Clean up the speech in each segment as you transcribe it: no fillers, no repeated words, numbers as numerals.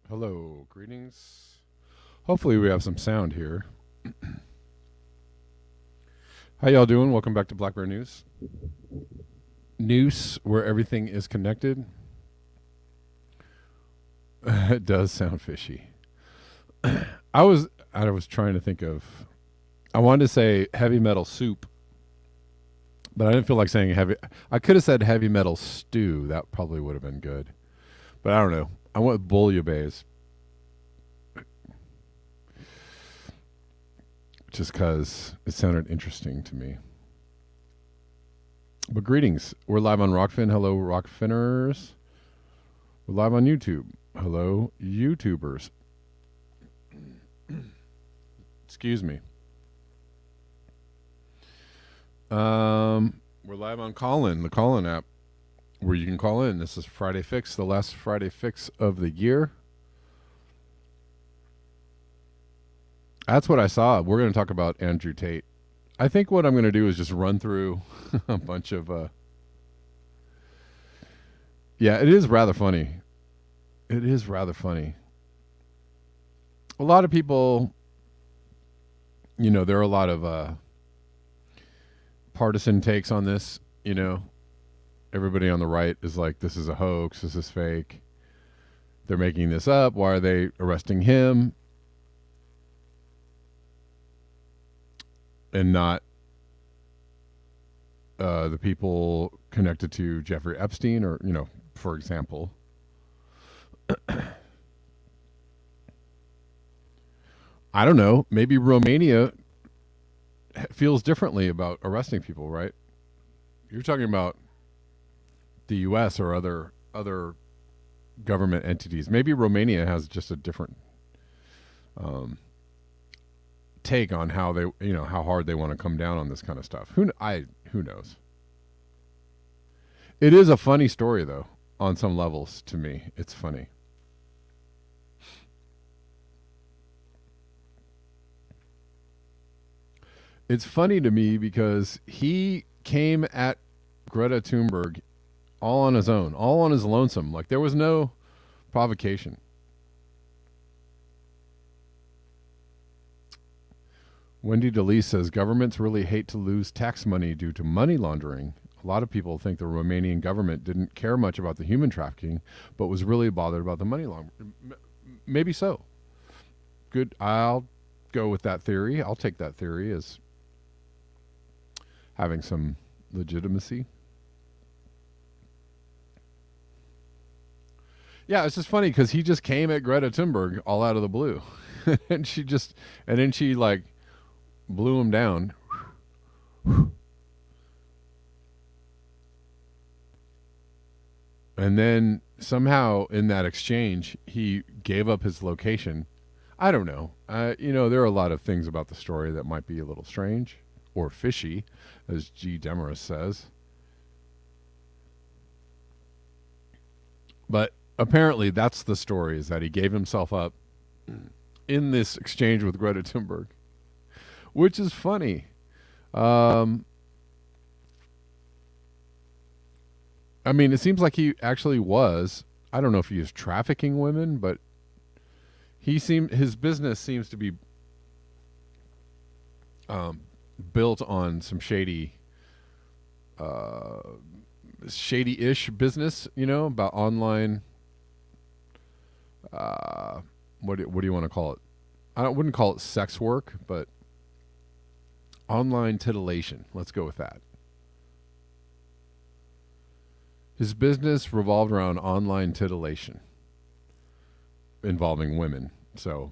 Hello, greetings. Hopefully we have some sound here. How y'all doing? Welcome back to Black Bear News. News, where everything is connected. It does sound fishy. I was trying to think of, I wanted to say heavy metal soup, but I didn't feel like saying heavy. I could have said heavy metal stew. That probably would have been good. But I don't know. I went with bouillabaisse. Just because it sounded interesting to me. But greetings. We're live on Rockfin. Hello, Rockfinners. We're live on YouTube. Hello, YouTubers. Excuse me. We're live on Callin, the Callin app, where you can call in. This is Friday Fix, the last Friday Fix of the year. That's what I saw. We're going to talk about Andrew Tate. I think what I'm going to do is just run through a bunch of... Yeah, it is rather funny. It is rather funny. A lot of people... You know, there are a lot of partisan takes on this, you know. Everybody on the right is like, this is a hoax, this is fake. They're making this up. Why are they arresting him? And not the people connected to Jeffrey Epstein, or, you know, for example. I don't know. Maybe Romania feels differently about arresting people, right? You're talking about the U.S. or other government entities. Maybe Romania has just a different take on how they, you know, how hard they want to come down on this kind of stuff. Who knows? It is a funny story, though. On some levels, to me, it's funny. It's funny to me because he came at Greta Thunberg all on his own, all on his lonesome. Like, there was no provocation. Wendy DeLeese says, governments really hate to lose tax money due to money laundering. A lot of people think the Romanian government didn't care much about the human trafficking, but was really bothered about the money laundering. Maybe so. Good. I'll go with that theory. I'll take that theory as having some legitimacy. Yeah, it's just funny because he just came at Greta Thunberg all out of the blue. and then she like blew him down. And then somehow in that exchange, he gave up his location. I don't know. You know, there are a lot of things about the story that might be a little strange or fishy, as G. Demarest says. But apparently that's the story, is that he gave himself up in this exchange with Greta Thunberg, which is funny. I mean, it seems like he actually was. I don't know if he was trafficking women, but his business seems to be built on some shady-ish business, you know, about online. What do you want to call it? I wouldn't call it sex work, but online titillation. Let's go with that. His business revolved around online titillation. involving women. So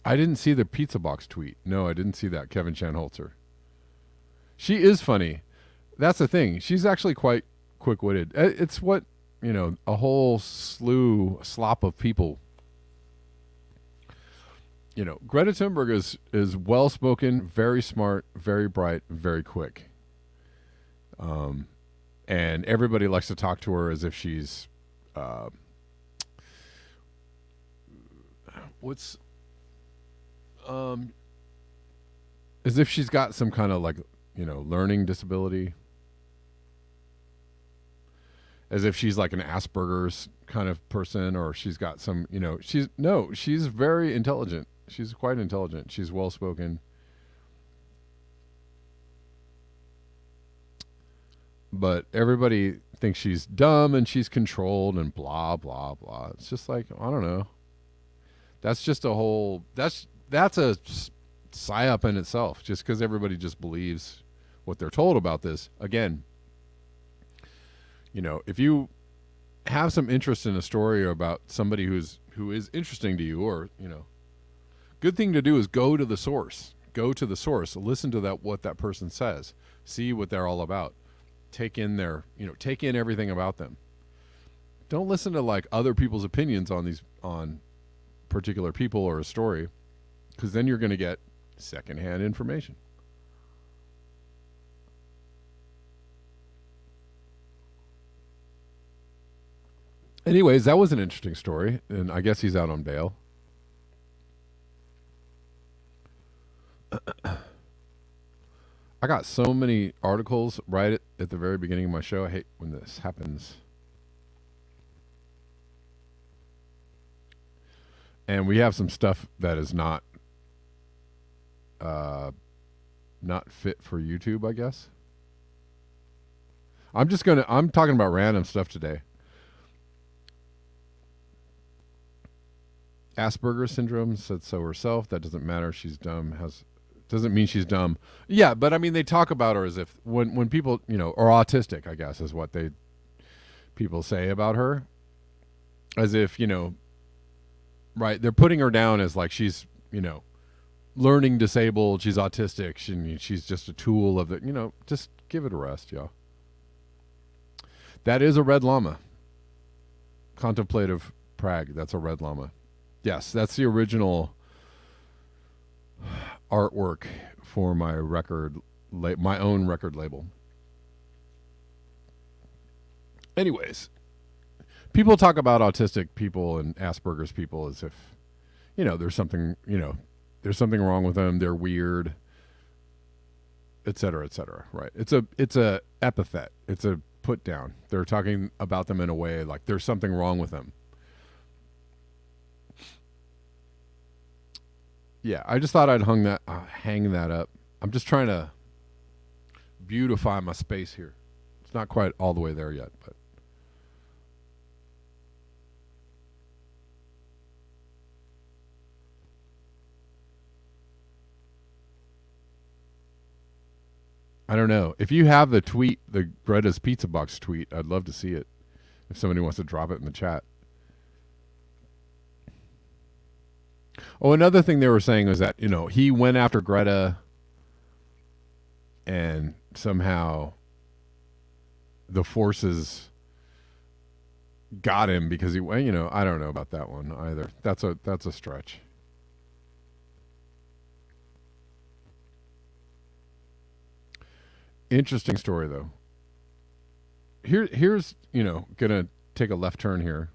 I didn't see the pizza box tweet. No, I didn't see that. Kevin Shanholzer. She is funny. That's the thing. She's actually quite quick-witted. It's what, a whole slop of people. Greta Thunberg is well-spoken, very smart, very bright, very quick. And everybody likes to talk to her as if she's, as if she's got some kind of learning disability. As if she's like an Asperger's kind of person, or she's got some, she's very intelligent. She's quite intelligent. She's well-spoken. But everybody thinks she's dumb and she's controlled and blah, blah, blah. It's just like, I don't know. That's just that's a psyop in itself, just because everybody just believes what they're told about this. Again, if you have some interest in a story or about somebody who is interesting to you, or, good thing to do is go to the source. Go to the source. Listen to what that person says. See what they're all about. Take in everything about them. Don't listen to other people's opinions on particular people or a story, because then you're going to get secondhand information. Anyways, that was an interesting story, and I guess he's out on bail. I got so many articles right at the very beginning of my show. I hate when this happens. And we have some stuff that is not fit for YouTube, I guess. I'm talking about random stuff today. Asperger's syndrome, said so herself. That doesn't matter. She's dumb. Doesn't mean she's dumb. Yeah, but I mean, they talk about her as if when people, or autistic, I guess is what people say about her. As if, right, they're putting her down as like she's, learning disabled, she's autistic, she's just a tool of the, just give it a rest, y'all. That is a red llama. Contemplative Prague, that's a red llama. Yes, that's the original artwork for my my own record label. Anyways, people talk about autistic people and Asperger's people as if, there's something wrong with them. They're weird, et cetera, right? It's a epithet. It's a put down. They're talking about them in a way like there's something wrong with them. Yeah, I just thought I'd hang that up. I'm just trying to beautify my space here. It's not quite all the way there yet, but I don't know. If you have the tweet, the Greta's Pizza Box tweet, I'd love to see it. If somebody wants to drop it in the chat. Oh, another thing they were saying was that, he went after Greta and somehow the forces got him because I don't know about that one either. That's a stretch. Interesting story though. Here's, gonna take a left turn here.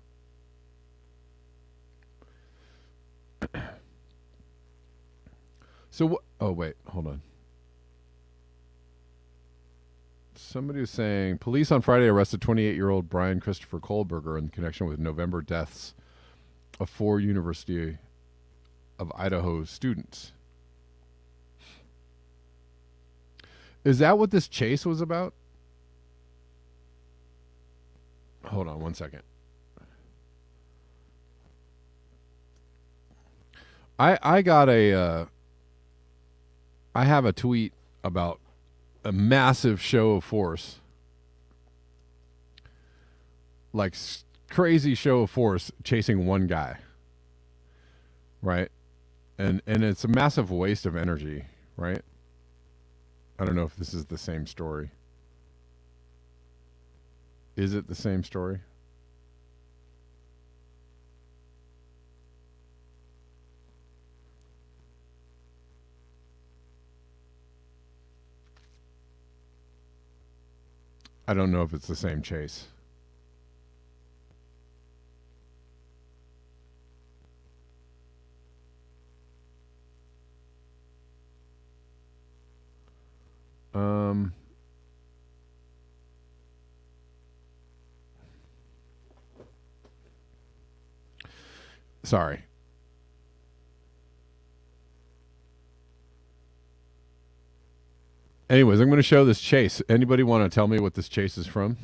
So, oh wait, hold on. Somebody was saying police on Friday arrested 28-year-old Brian Christopher Kohlberger in connection with November deaths of 4 University of Idaho students. Is that what this chase was about? Hold on one second. I got I have a tweet about a massive show of force like crazy show of force chasing one guy, right? And it's a massive waste of energy, right? I don't know if this is the same story. Is it the same story? I don't know if it's the same chase. Um, sorry. Anyways, I'm going to show this chase. Anybody want to tell me what this chase is from?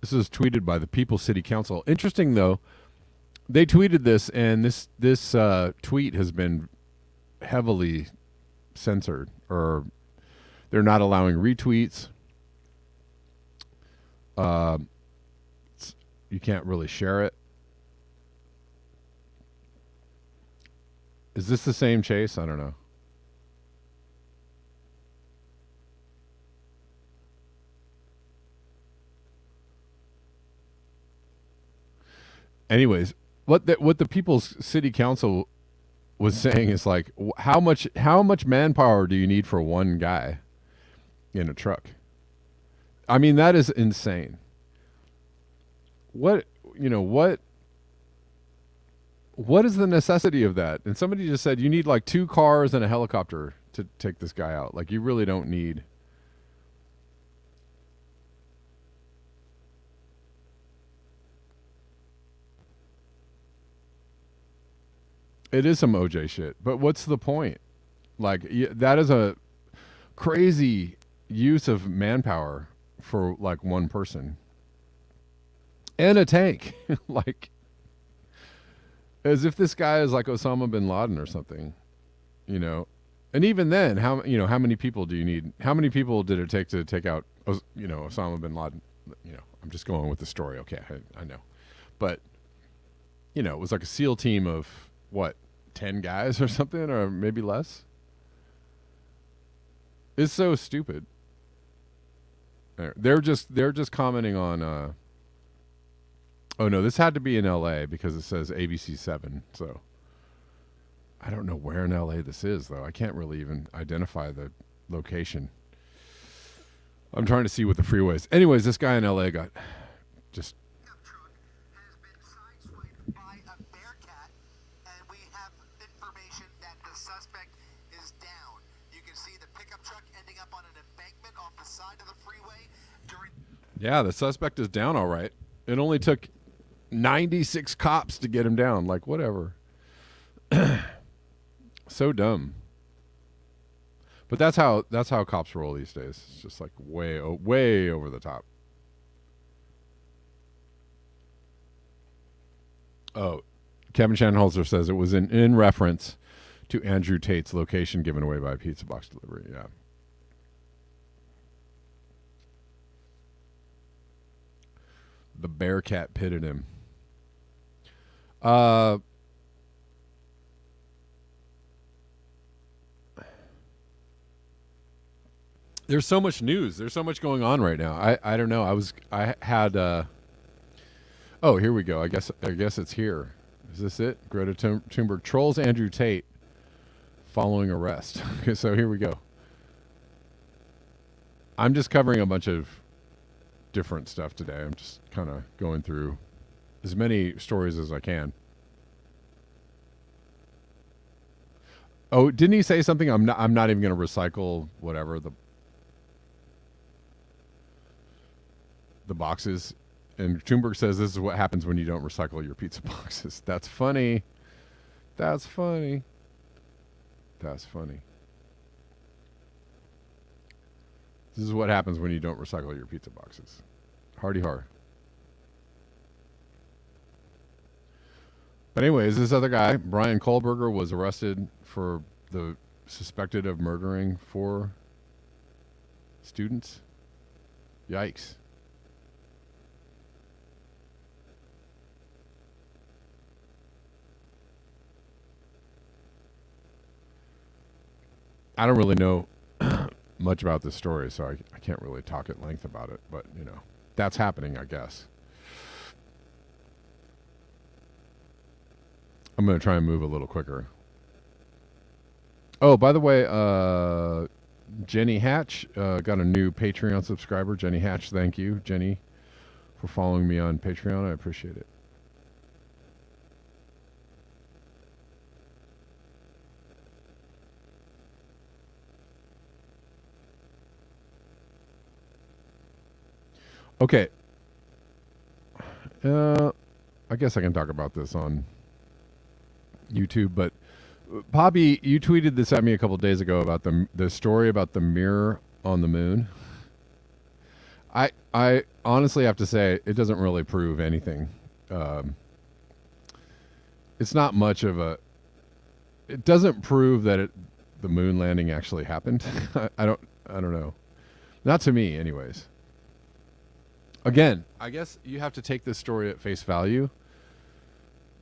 This is tweeted by the People City Council. Interesting though, they tweeted this, and this tweet has been heavily censored, or they're not allowing retweets. You can't really share it. Is this the same chase? I don't know. Anyways, what the People's City Council was saying is like, how much manpower do you need for one guy in a truck? I mean, that is insane. What is the necessity of that? And somebody just said you need like 2 cars and a helicopter to take this guy out. Like, you really don't need. It is some OJ shit, but what's the point? Like, that is a crazy use of manpower for like one person and a tank. Like, as if this guy is like Osama bin Laden or something, you know. And even then, how many people do you need? How many people did it take to take out, Osama bin Laden? I'm just going with the story. Okay, I know, but it was like a SEAL team of what, 10 guys or something, or maybe less. It's so stupid. They're just commenting on. Oh no, this had to be in L.A. because it says ABC 7. So I don't know where in L.A. this is, though. I can't really even identify the location. I'm trying to see what the freeway is. Anyways, this guy in L.A. got just. Truck has been sideswiped by a Bearcat, and we have information that the suspect is down. You can see the pickup truck ending up on an embankment off the side of the freeway during. Yeah, the suspect is down all right. It only took 96 cops to get him down. Like, whatever. So dumb. But that's how cops roll these days. It's just like way over the top. Oh, Kevin Shanholzer says it was in reference to Andrew Tate's location given away by Pizza Box Delivery. Yeah. The Bearcat pitted him. There's so much news. There's so much going on right now. I don't know. I had. Oh, here we go. I guess it's here. Is this it? Greta Thunberg trolls Andrew Tate following arrest. Okay, so here we go. I'm just covering a bunch of different stuff today. I'm just kind of going through as many stories as I can. Oh, didn't he say something? I'm not even going to recycle whatever the boxes. And Thunberg says this is what happens when you don't recycle your pizza boxes. That's funny. That's funny. That's funny. This is what happens when you don't recycle your pizza boxes. Hardy har. But anyways, this other guy, Brian Kohlberger, was arrested for the suspected of murdering 4 students. Yikes. I don't really know much about this story, so I can't really talk at length about it. But, that's happening, I guess. I'm going to try and move a little quicker. Oh, by the way, Jenny Hatch got a new Patreon subscriber. Jenny Hatch, thank you, Jenny, for following me on Patreon. I appreciate it. Okay. I guess I can talk about this on YouTube, but Poppy, you tweeted this at me a couple days ago about the story about the mirror on the moon. I honestly have to say it doesn't really prove anything. It's not much of a. It doesn't prove that the moon landing actually happened. I don't know. Not to me, anyways. Again, I guess you have to take this story at face value.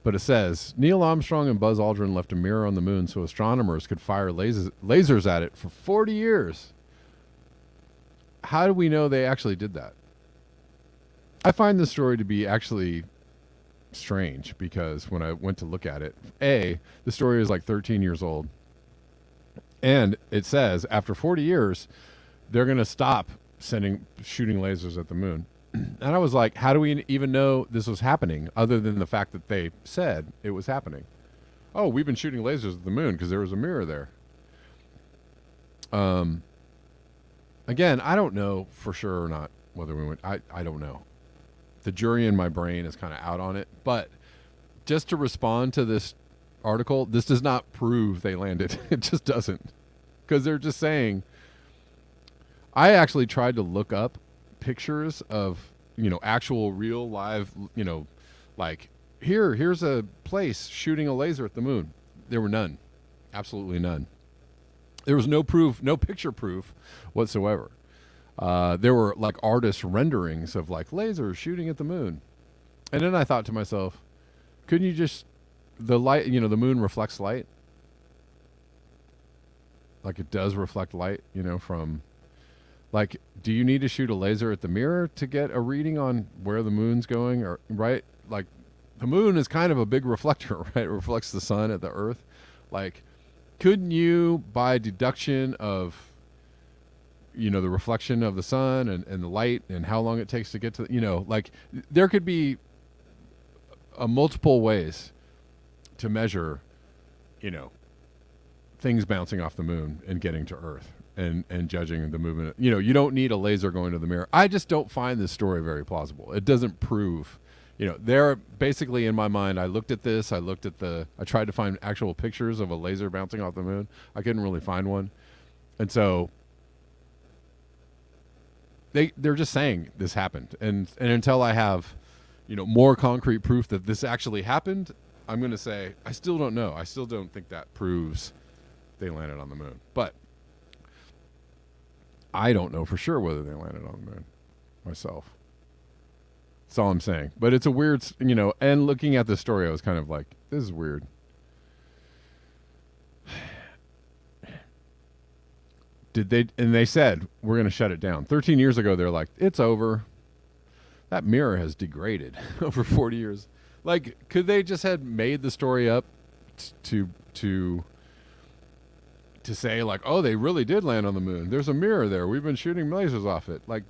But it says, Neil Armstrong and Buzz Aldrin left a mirror on the moon so astronomers could fire lasers at it for 40 years. How do we know they actually did that? I find this story to be actually strange because when I went to look at it, the story is like 13 years old. And it says after 40 years, they're going to stop shooting lasers at the moon. And I was like, how do we even know this was happening other than the fact that they said it was happening? Oh, we've been shooting lasers at the moon because there was a mirror there. Again, I don't know for sure or not whether we went. I don't know. The jury in my brain is kind of out on it. But just to respond to this article, this does not prove they landed. It just doesn't. Because they're just saying. I actually tried to look up pictures of, actual real live, like here's a place shooting a laser at the moon. There were none. Absolutely none. There was no proof, no picture proof whatsoever. There were like artist renderings of like lasers shooting at the moon. And then I thought to myself, couldn't you just, the light, the moon reflects light. Like it does reflect light, from, like, do you need to shoot a laser at the mirror to get a reading on where the moon's going? Or right? Like, the moon is kind of a big reflector, right? It reflects the sun at the earth. Like, couldn't you, by deduction of, the reflection of the sun and the light and how long it takes to get to, like, there could be multiple ways to measure, things bouncing off the moon and getting to Earth. And judging the movement. You don't need a laser going to the mirror. I just don't find this story very plausible. It doesn't prove, they're basically in my mind. I looked at this. I tried to find actual pictures of a laser bouncing off the moon. I couldn't really find one. And so they're just saying this happened. And until I have, more concrete proof that this actually happened, I'm going to say, I still don't know. I still don't think that proves they landed on the moon. But I don't know for sure whether they landed on the moon myself. That's all I'm saying. But it's a weird, and looking at the story, I was kind of like, this is weird. And they said, we're going to shut it down. 13 years ago, they're like, it's over. That mirror has degraded over 40 years. Like, could they just had made the story up to say like, oh, they really did land on the moon. There's a mirror there. We've been shooting lasers off it. Like,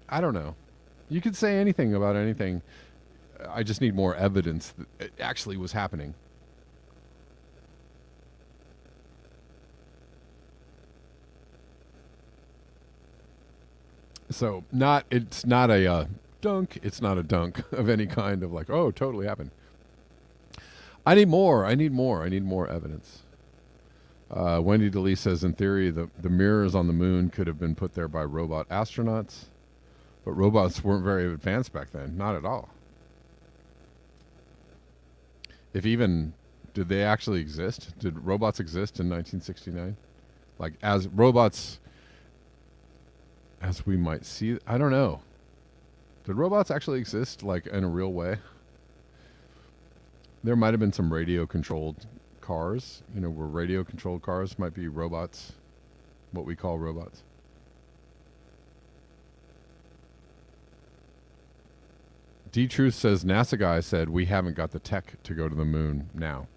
I don't know. You could say anything about anything. I just need more evidence that it actually was happening. So it's not a dunk. It's not a dunk of any kind of like, oh, it totally happened. I need more evidence. Wendy DeLee says, in theory, the mirrors on the moon could have been put there by robot astronauts, but robots weren't very advanced back then. Not at all. If even Did they actually exist? Did robots exist in 1969? Like as robots, as we might see? I don't know. Did robots actually exist, like in a real way? There might have been some radio-controlled cars. Where radio-controlled cars might be robots, what we call robots. D-Truth says NASA guy said we haven't got the tech to go to the moon now.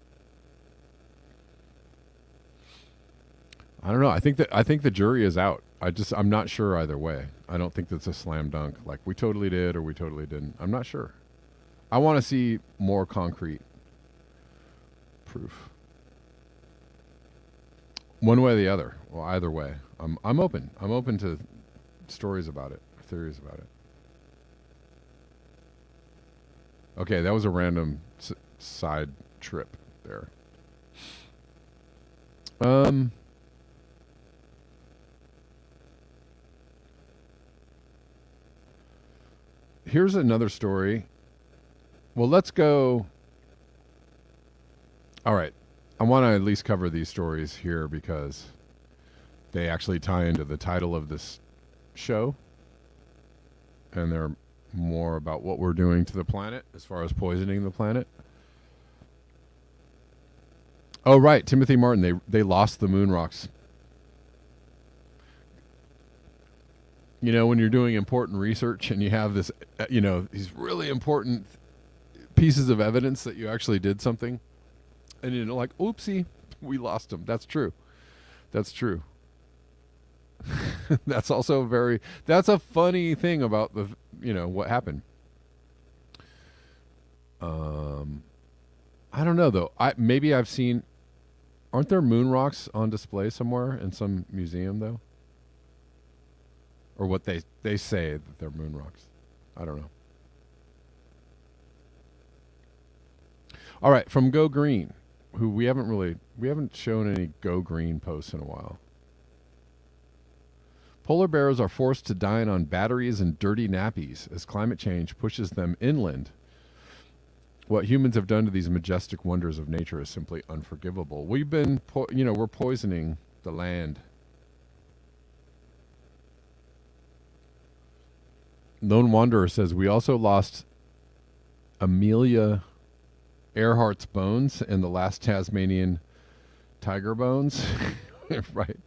I don't know. I think the jury is out. I'm not sure either way. I don't think that's a slam dunk. Like we totally did or we totally didn't. I'm not sure. I want to see more concrete proof. One way or the other. Well, either way. I'm open. I'm open to stories about it, theories about it. Okay, that was a random side trip there. Here's another story. Well, let's go. All right. I want to at least cover these stories here because they actually tie into the title of this show. And they're more about what we're doing to the planet as far as poisoning the planet. Oh, right. Timothy Martin. They lost the moon rocks. When you're doing important research and you have this, these really important pieces of evidence that you actually did something, and you're like, oopsie, we lost them. That's true. That's true. That's also that's a funny thing about what happened. I don't know though. Maybe I've seen, aren't there moon rocks on display somewhere in some museum though? Or what they say that they're moon rocks. I don't know. All right, from Go Green, who we haven't shown any Go Green posts in a while. Polar bears are forced to dine on batteries and dirty nappies as climate change pushes them inland. What humans have done to these majestic wonders of nature is simply unforgivable. We've been, we're poisoning the land. Lone Wanderer says we also lost Amelia Earhart's bones and the last Tasmanian tiger bones. Right.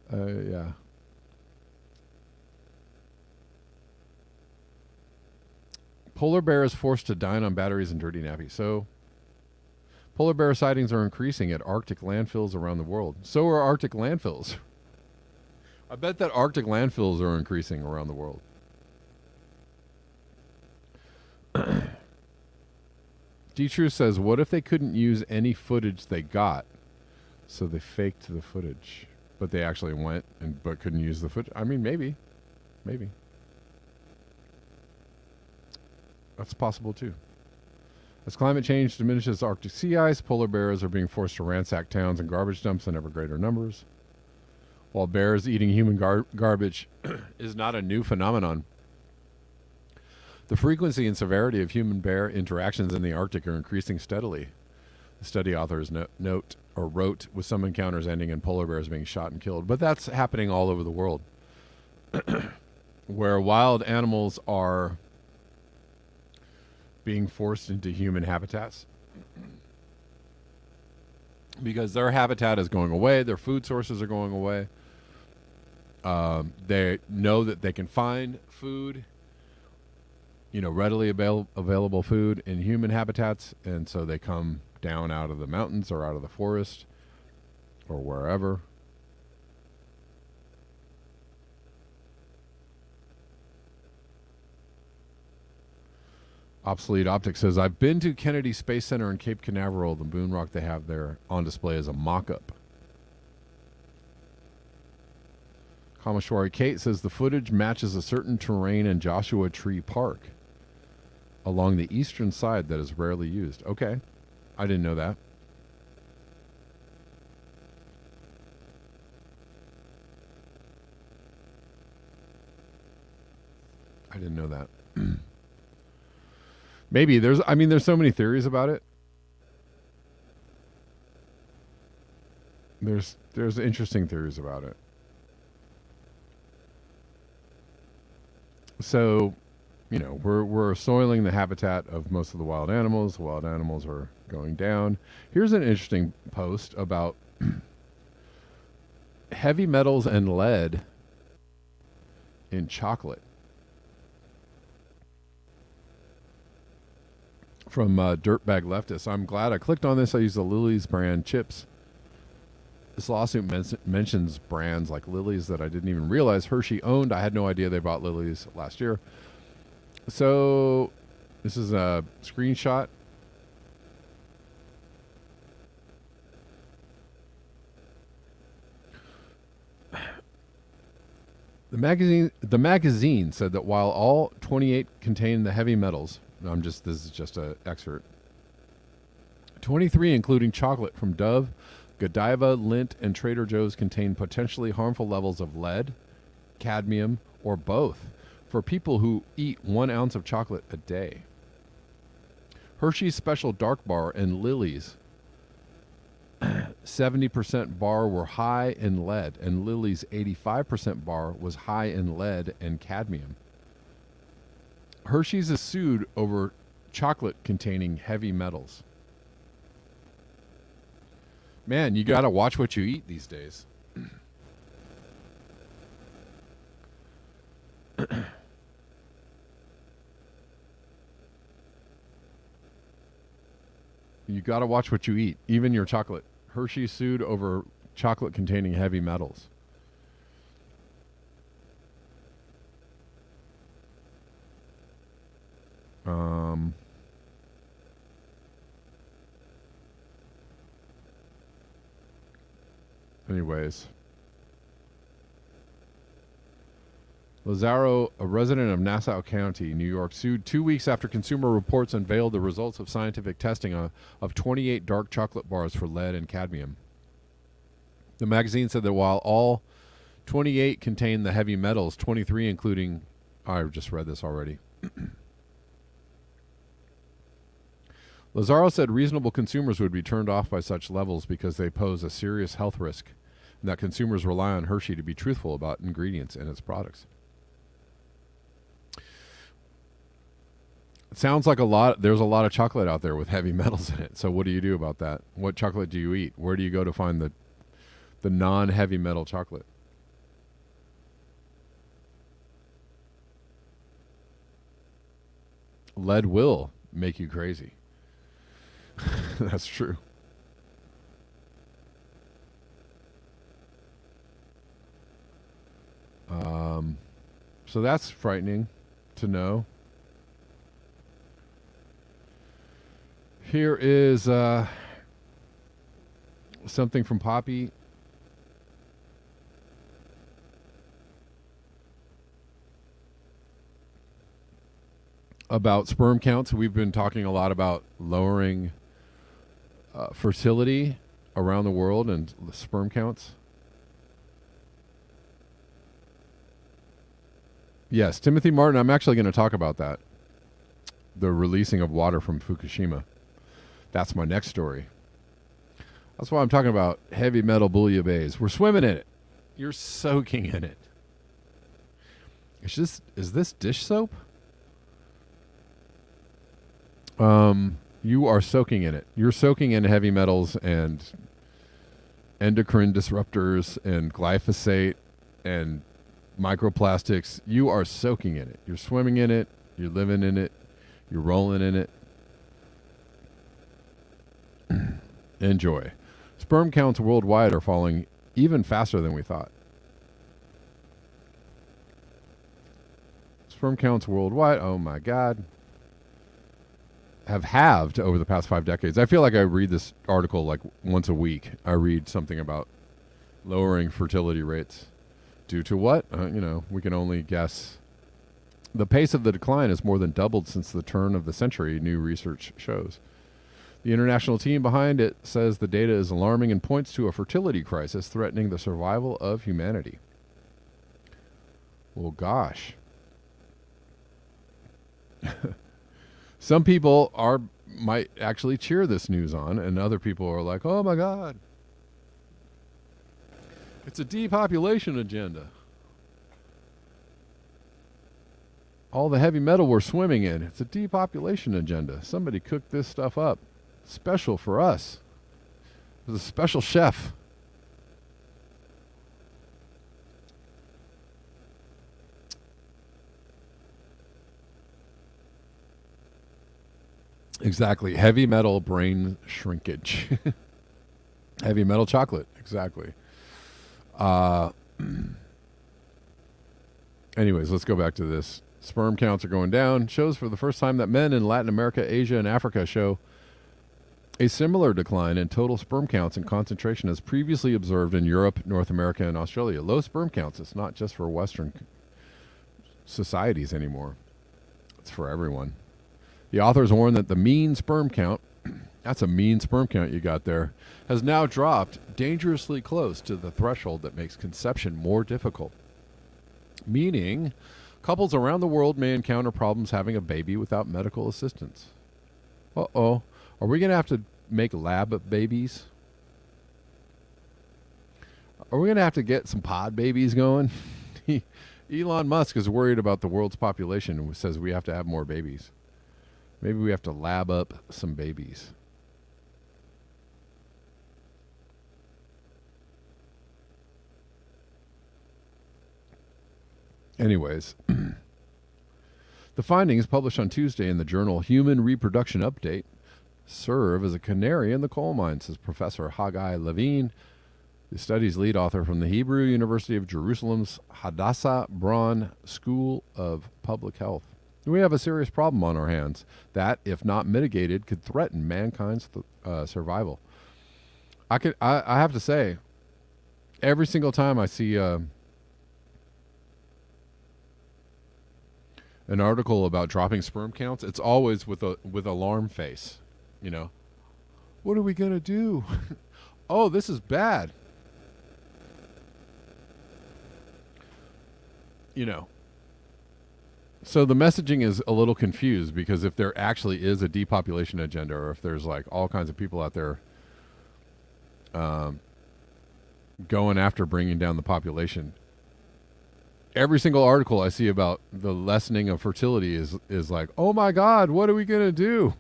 Yeah. Polar bear is forced to dine on batteries and dirty nappies. So, polar bear sightings are increasing at Arctic landfills around the world. So are Arctic landfills. I bet that Arctic landfills are increasing around the world. D-True says, what if they couldn't use any footage they got? So they faked the footage. But they actually went but couldn't use the footage. I mean, maybe. Maybe. That's possible too. As climate change diminishes Arctic sea ice, polar bears are being forced to ransack towns and garbage dumps in ever greater numbers. While bears eating human garbage is not a new phenomenon, the frequency and severity of human-bear interactions in the Arctic are increasing steadily. The study authors wrote, with some encounters ending in polar bears being shot and killed. But that's happening all over the world, where wild animals are being forced into human habitats because their habitat is going away, their food sources are going away. They know that they can find food, readily available food in human habitats, and so they come down out of the mountains or out of the forest or wherever. Obsolete Optics says, I've been to Kennedy Space Center in Cape Canaveral. The moon rock they have there on display is a mock-up. Kamashwari Kate says, the footage matches a certain terrain in Joshua Tree Park along the eastern side that is rarely used. Okay. I didn't know that. I didn't know that. Maybe there's so many theories about it. There's interesting theories about it. So, we're soiling the habitat of most of the wild animals. The wild animals are going down. Here's an interesting post about heavy metals and lead in chocolate from Dirtbag Leftist. I'm glad I clicked on this. I use the Lily's brand chips. This lawsuit mentions brands like Lily's that I didn't even realize Hershey owned. I had no idea they bought Lily's last year. So this is a screenshot. The magazine said that while all 28 contain the heavy metals, this is just an excerpt. 23, including chocolate from Dove, Godiva, Lindt, and Trader Joe's, contain potentially harmful levels of lead, cadmium, or both for people who eat 1 ounce of chocolate a day. Hershey's Special Dark Bar and Lily's 70% bar were high in lead, and Lily's 85% bar was high in lead and cadmium. Hershey's is sued over chocolate containing heavy metals. Man, you got to watch what you eat these days. You got to watch what you eat, even your chocolate. Hershey sued over chocolate containing heavy metals. Anyways. Lazaro, a resident of Nassau County, New York, sued 2 weeks after Consumer Reports unveiled the results of scientific testing of 28 dark chocolate bars for lead and cadmium. The magazine said that while all 28 contained the heavy metals, 23 including... I just read this already. Lazaro said reasonable consumers would be turned off by such levels because they pose a serious health risk, and that consumers rely on Hershey to be truthful about ingredients in its products. It sounds like there's a lot of chocolate out there with heavy metals in it. So what do you do about that? What chocolate do you eat? Where do you go to find the non-heavy metal chocolate? Lead will make you crazy. That's true. So that's frightening to know. Here is something from Poppy. About sperm counts. We've been talking a lot about lowering fertility around the world and sperm counts. Yes, Timothy Martin, I'm actually going to talk about that. The releasing of water from Fukushima. That's my next story. That's why I'm talking about heavy metal bouillabaisse. We're swimming in it. You're soaking in it. Is this dish soap? You are soaking in it. You're soaking in heavy metals and endocrine disruptors and glyphosate and microplastics. You are soaking in it. You're swimming in it. You're living in it. You're rolling in it. Enjoy. Sperm counts worldwide are falling even faster than we thought. Sperm counts worldwide, oh my God, have halved over the past 5 decades. I feel like I read this article like once a week. I read something about lowering fertility rates. Due to what? We can only guess. The pace of the decline has more than doubled since the turn of the century, new research shows. The international team behind it says the data is alarming and points to a fertility crisis threatening the survival of humanity. Well, gosh. Some people might actually cheer this news on, and other people are like, oh my God. It's a depopulation agenda. All the heavy metal we're swimming in, it's a depopulation agenda. Somebody cooked this stuff up. Special for us. It was a special chef. Exactly. Heavy metal brain shrinkage. Heavy metal chocolate. Exactly. Anyways, let's go back to this. Sperm counts are going down. Shows for the first time that men in Latin America, Asia, and Africa show a similar decline in total sperm counts and concentration as previously observed in Europe, North America, and Australia. Low sperm counts. It's not just for Western societies anymore. It's for everyone. The authors warn that the mean sperm count, that's a mean sperm count you got there, has now dropped dangerously close to the threshold that makes conception more difficult. Meaning, couples around the world may encounter problems having a baby without medical assistance. Uh-oh. Are we going to have to make lab babies? Are we going to have to get some pod babies going? Elon Musk is worried about the world's population and says we have to have more babies. Maybe we have to lab up some babies. Anyways, the findings published on Tuesday in the journal Human Reproduction Update serve as a canary in the coal mine, says Professor Haggai Levine, the study's lead author from the Hebrew University of Jerusalem's Hadassah Braun School of Public Health. We have a serious problem on our hands that, if not mitigated, could threaten mankind's survival. I have to say, every single time I see an article about dropping sperm counts, it's always with alarm face. You know, what are we gonna do? Oh, this is bad. You know. So the messaging is a little confused because if there actually is a depopulation agenda, or if there's like all kinds of people out there going after bringing down the population, every single article I see about the lessening of fertility is like, oh my God, what are we going to do?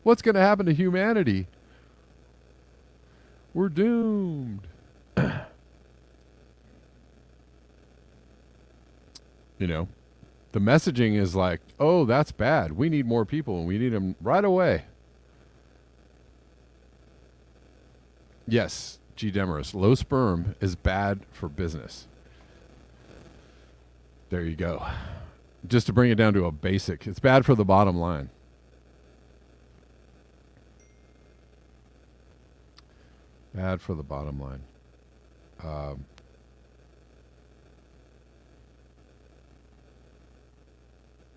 What's going to happen to humanity? We're doomed. You know, the messaging is like, oh, that's bad. We need more people, and we need them right away. Yes, G. Demarest, low sperm is bad for business. There you go. Just to bring it down to a basic, it's bad for the bottom line. Bad for the bottom line.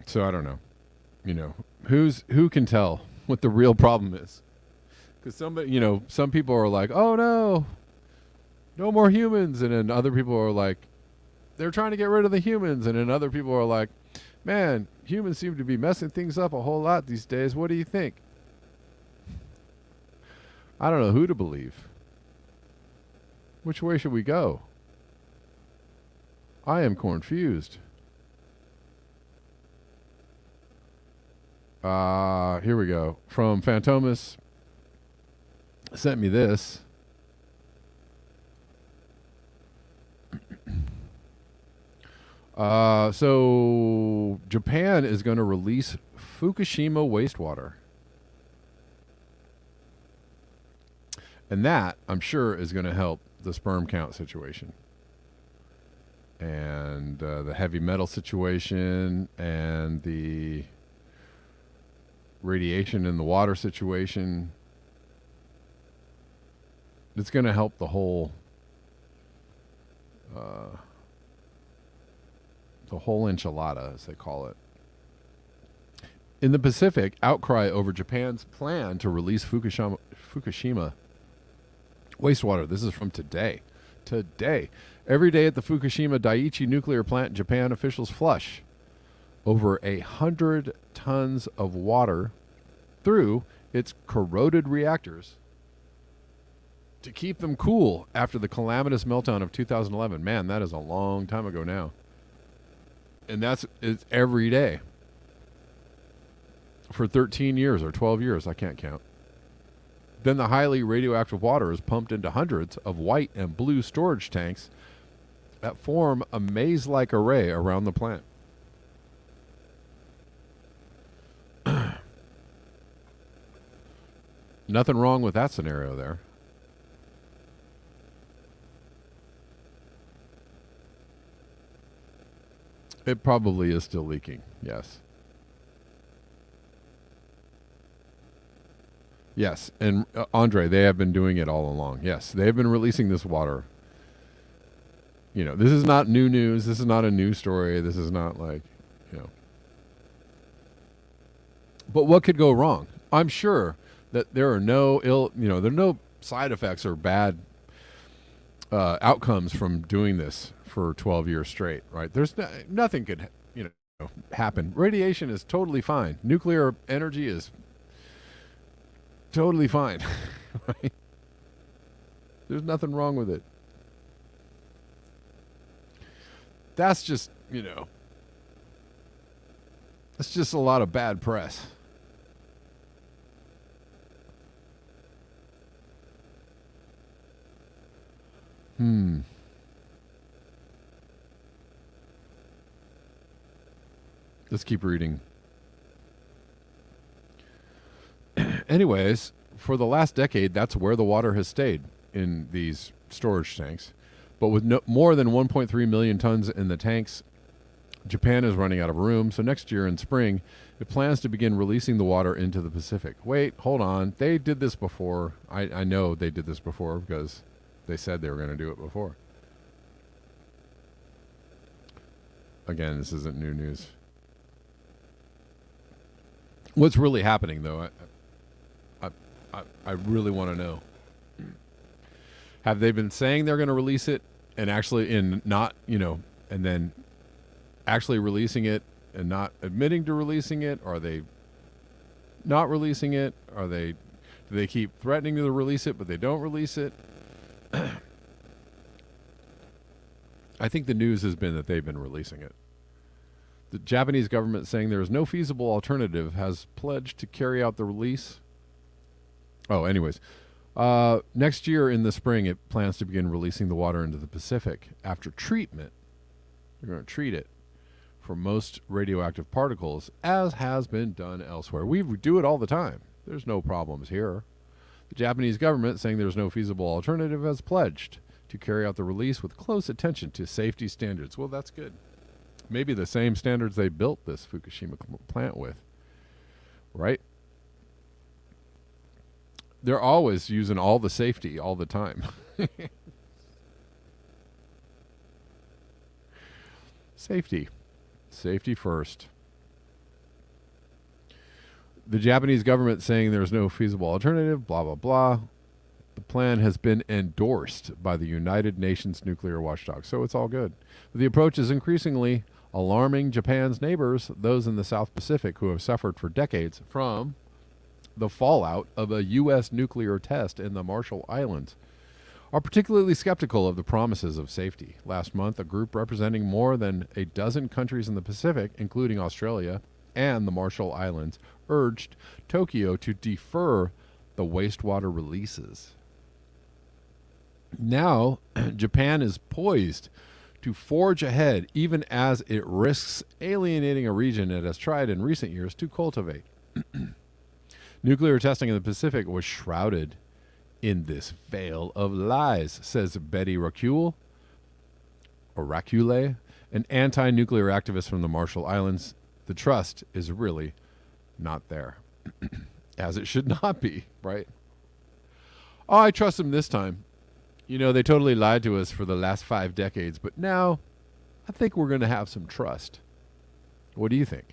So I don't know. You know, who can tell what the real problem is? Because some people are like, oh no more humans, and then other people are like, they're trying to get rid of the humans, and then other people are like, man, humans seem to be messing things up a whole lot these days. What do you think? I don't know who to believe. Which way should we go? I am confused. Here we go. From Phantomas, sent me this. So Japan is going to release Fukushima wastewater. And that, I'm sure, is going to help the sperm count situation. And the heavy metal situation and the radiation in the water situation. It's going to help the whole enchilada, as they call it. In the Pacific, outcry over Japan's plan to release Fukushima wastewater. This is from today. Today. Every day at the Fukushima Daiichi nuclear plant, Japan officials flush over 100 tons of water through its corroded reactors to keep them cool after the calamitous meltdown of 2011. Man, that is a long time ago now. And it's every day for 13 years or 12 years. I can't count. Then the highly radioactive water is pumped into hundreds of white and blue storage tanks that form a maze-like array around the plant. Nothing wrong with that scenario there. It probably is still leaking, yes. Yes, and Andre, they have been doing it all along. Yes, they have been releasing this water. You know, this is not new news. This is not a new story. This is not like, you know. But what could go wrong? I'm sure that there are no there are no side effects or bad outcomes from doing this for 12 years straight, right? Nothing could, happen. Radiation is totally fine. Nuclear energy is totally fine, right? There's nothing wrong with it. That's just, it's just a lot of bad press. Let's keep reading. Anyways, for the last decade, that's where the water has stayed, in these storage tanks. But with more than 1.3 million tons in the tanks, Japan is running out of room. So next year in spring, it plans to begin releasing the water into the Pacific. Wait, hold on. They did this before. I know they did this before because they said they were going to do it before. Again, this isn't new news. What's really happening, though, I really want to know. Have they been saying they're going to release it and actually and then actually releasing it and not admitting to releasing it? Or are they not releasing it? Do they keep threatening to release it, but they don't release it? I think the news has been that they've been releasing it. The Japanese government, saying there is no feasible alternative, has pledged to carry out the release. Oh, anyways. Next year in the spring, it plans to begin releasing the water into the Pacific. After treatment, they're going to treat it for most radioactive particles, as has been done elsewhere. We do it all the time. There's no problems here. The Japanese government, saying there's no feasible alternative, has pledged to carry out the release with close attention to safety standards. Well, that's good. Maybe the same standards they built this Fukushima plant with, right? They're always using all the safety all the time. Safety. Safety first. The Japanese government saying there's no feasible alternative, blah, blah, blah. The plan has been endorsed by the United Nations nuclear watchdog, so it's all good. The approach is increasingly alarming Japan's neighbors, those in the South Pacific, who have suffered for decades from the fallout of a U.S. nuclear test in the Marshall Islands, are particularly skeptical of the promises of safety. Last month, a group representing more than a dozen countries in the Pacific, including Australia and the Marshall Islands, urged Tokyo to defer the wastewater releases. Now, Japan is poised to forge ahead, even as it risks alienating a region it has tried in recent years to cultivate. Nuclear testing in the Pacific was shrouded in this veil of lies, says Betty Racule, an anti-nuclear activist from the Marshall Islands. The trust is really not there, as it should not be, right? Oh, I trust them this time. They totally lied to us for the last 5 decades, but now I think we're going to have some trust. What do you think?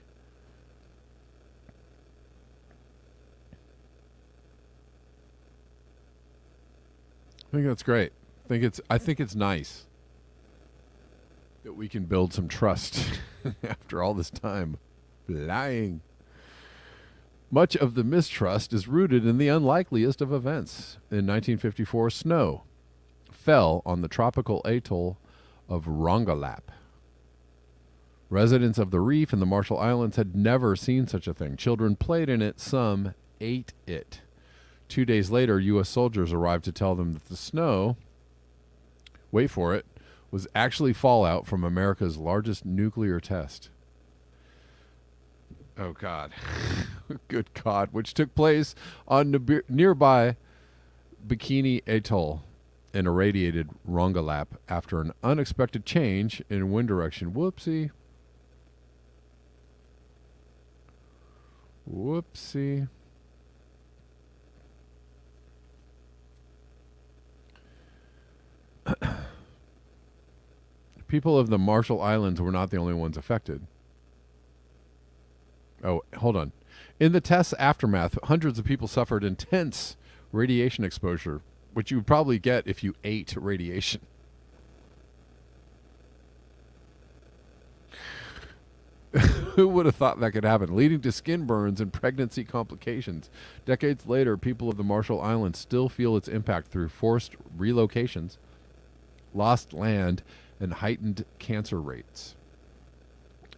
I think that's great. I think it's nice that we can build some trust after all this time lying. Much of the mistrust is rooted in the unlikeliest of events. In 1954, snow fell on the tropical atoll of Rongelap. Residents of the reef and the Marshall Islands had never seen such a thing. Children played in it, some ate it. 2 days later, U.S. soldiers arrived to tell them that the snow, wait for it, was actually fallout from America's largest nuclear test. Oh, God. Good God. Which took place on nearby Bikini Atoll and irradiated Rongelap after an unexpected change in wind direction. Whoopsie. Whoopsie. People of the Marshall Islands were not the only ones affected. Oh, hold on. In the test's aftermath, hundreds of people suffered intense radiation exposure, which you would probably get if you ate radiation. Who would have thought that could happen? Leading to skin burns and pregnancy complications. Decades later, people of the Marshall Islands still feel its impact through forced relocations, lost land, and heightened cancer rates.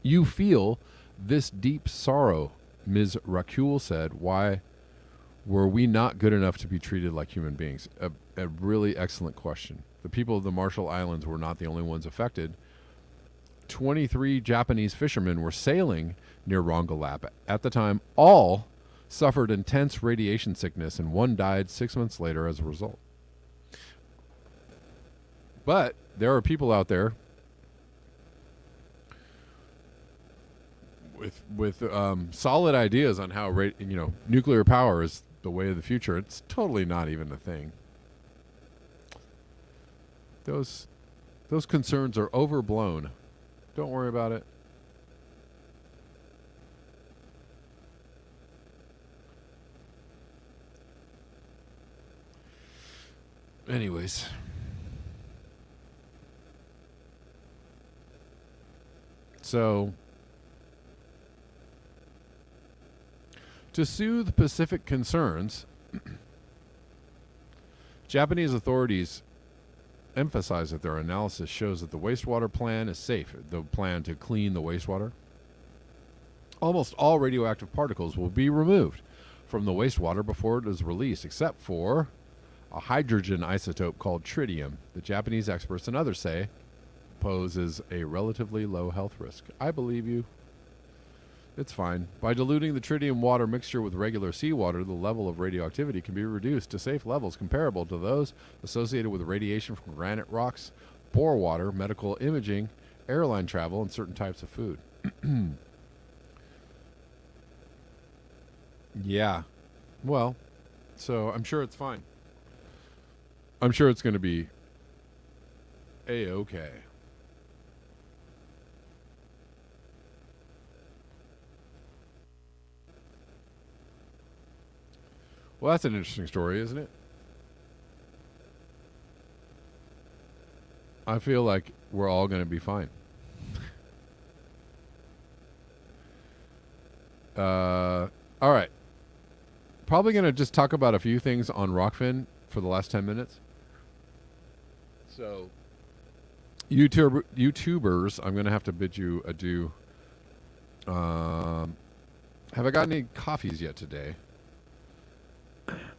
You feel this deep sorrow, Ms. Rakul said. Why were we not good enough to be treated like human beings? A really excellent question. The people of the Marshall Islands were not the only ones affected. 23 Japanese fishermen were sailing near Rongelap. At the time, all suffered intense radiation sickness, and one died 6 months later as a result. But there are people out there with solid ideas on how nuclear power is the way of the future. It's totally not even a thing. Those concerns are overblown. Don't worry about it. Anyways. So, to soothe Pacific concerns, Japanese authorities emphasize that their analysis shows that the wastewater plan is safe, the plan to clean the wastewater. Almost all radioactive particles will be removed from the wastewater before it is released, except for a hydrogen isotope called tritium. The Japanese experts and others say poses a relatively low health risk. I believe you. It's fine. By diluting the tritium water mixture with regular seawater, the level of radioactivity can be reduced to safe levels comparable to those associated with radiation from granite rocks, bore water, medical imaging, airline travel, and certain types of food. Yeah. Well, so I'm sure it's fine. I'm sure it's going to be A-okay. Well, that's an interesting story, isn't it? I feel like we're all going to be fine. All right. Probably going to just talk about a few things on Rockfin for the last 10 minutes. So, YouTubers, I'm going to have to bid you adieu. Have I got any coffees yet today?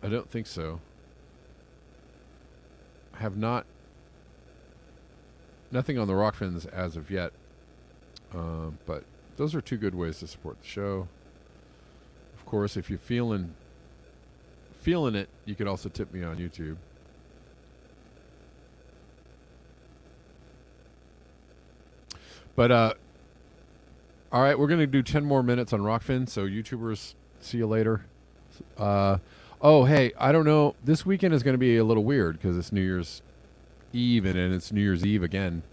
I don't think so. I have not. Nothing on the Rockfins as of yet. But those are two good ways to support the show. Of course, if you're feeling it, you could also tip me on YouTube. But all right, we're gonna do 10 more minutes on Rockfin. So YouTubers, see you later. Oh, hey, I don't know. This weekend is going to be a little weird because it's New Year's Eve and it's New Year's Eve again.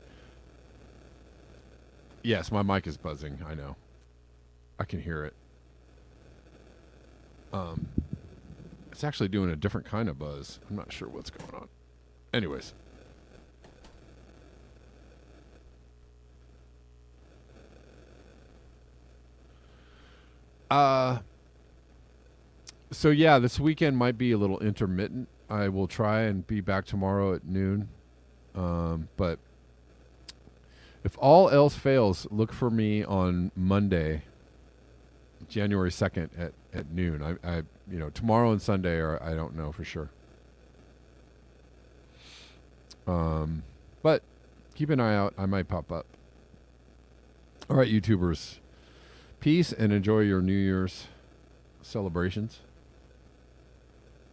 Yes, my mic is buzzing. I know. I can hear it. It's actually doing a different kind of buzz. I'm not sure what's going on. Anyways. So yeah, this weekend might be a little intermittent. I will try and be back tomorrow at noon. But if all else fails, look for me on Monday, January 2nd at noon. Tomorrow and Sunday are, I don't know for sure. But keep an eye out. I might pop up. All right, YouTubers. Peace and enjoy your New Year's celebrations.